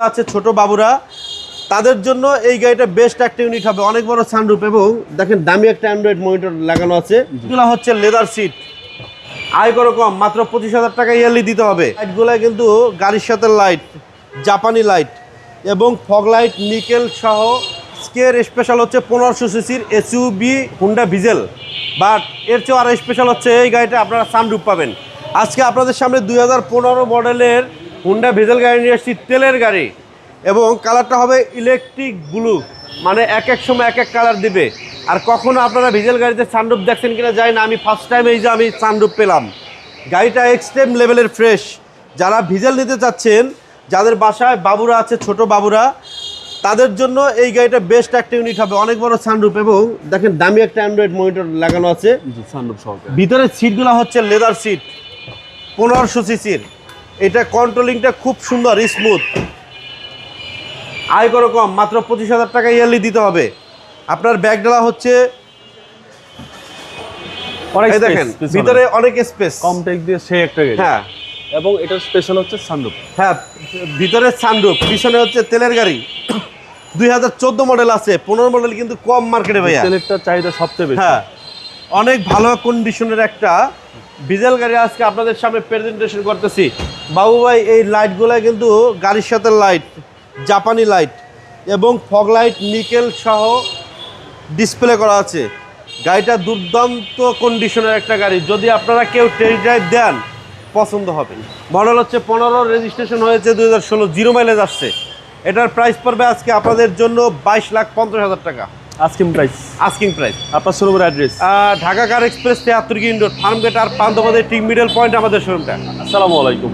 আছে ছোট বাবুরা, তাদের জন্য এই গাড়িটা বেস্ট একটা ইউনিট হবে। অনেক বড় সানরুফ এবং দেখেন দামি একটা অ্যান্ড্রয়েড মনিটর লাগানো আছে। এগুলো হচ্ছে লেদার সিট, আয় করো কম, মাত্র 25,000 টাকা ইয়ারলি দিতে হবে। লাইটগুলো কিন্তু গাড়ির সাথে লাইট, জাপানি লাইট এবং ফগ লাইট নিকেল সহ। স্কের স্পেশাল হচ্ছে 1500 সিসির এসইউভি হুন্ডা ভিজেল, বাট এর চেয়েও আরও স্পেশাল হচ্ছে এই গাড়িটা আপনারা সানরুফ পাবেন। আজকে আপনাদের সামনে 2015 মডেলের হুন্ডা ভিজেল গাড়ি নিয়ে এসেছি, তেলের গাড়ি, এবং কালারটা হবে ইলেকট্রিক ব্লু, মানে এক এক সময় এক এক কালার দিবে। আর কখনো আপনারা ভিজেল গাড়িতে সানরুফ দেখছেন কিনা যায় না, আমি ফার্স্ট টাইম এই যে আমি সানরুফ পেলাম। গাড়িটা এক্সট্রিম লেভেলের ফ্রেশ। যারা ভিজেল নিতে চাচ্ছেন, যাদের বাসায় বাবুরা আছে, ছোট বাবুরা, তাদের জন্য এই গাড়িটা বেস্ট একটা ইউনিট হবে। অনেক বড় সানরুফ এবং দেখেন দামি একটা অ্যান্ড্রয়েড মনিটর লাগানো আছে। ভিতরের সিটগুলো হচ্ছে লেদার সিট, 1500 সিসির। এটা কন্ট্রোলিংটা খুব সুন্দর, স্মুথ। আয় করো কম, মাত্র 25,000 টাকা ইয়ারলি দিতে হবে। আপনার ব্যাগ ডালা হচ্ছে দেখেন ভিতরে অনেক স্পেস, কমটেক দিয়ে সেই একটা গাড়ি। হ্যাঁ, এবং এটার স্পেশাল হচ্ছে সানরুফ। হ্যাঁ, ভিতরে সানরুফ, পিছনে হচ্ছে তেলের গাড়ি। 2014 মডেল আছে, 15 মডেল কিন্তু কম মার্কেটে ভাইয়া। তেলেরটা চাহিদা সবচেয়ে বেশি। হ্যাঁ, অনেক ভালো কন্ডিশনের একটা ডিজেল গাড়ি আজকে আপনাদের সামনে প্রেজেন্টেশন করতেছি। বাবু ভাই, এই লাইটগুলো কিন্তু গাড়ির সাথে লাইট, জাপানি লাইট এবং ফগ লাইট নিকেল সহ ডিসপ্লে করা আছে। গাড়িটা দুর্দান্ত কন্ডিশনের একটা গাড়ি। যদি আপনারা কেউ টেস্ট ড্রাইভ দেন, পছন্দ হবে। মডেল হচ্ছে 15, রেজিস্ট্রেশন হয়েছে 2016, 0 মাইলেজ আসছে। এটার প্রাইস পড়বে আজকে আপনাদের জন্য 22,50,000 টাকা। Asking price. Asking price. আপনার শোরুমের অ্যাড্রেস ঢাকা কার এক্সপ্রেস 73 ইন্ডোর ফার্মগেট আর 5 নম্বর ঠিক মিডল পয়েন্ট আমাদের শোরুমটা। আসসালামু আলাইকুম।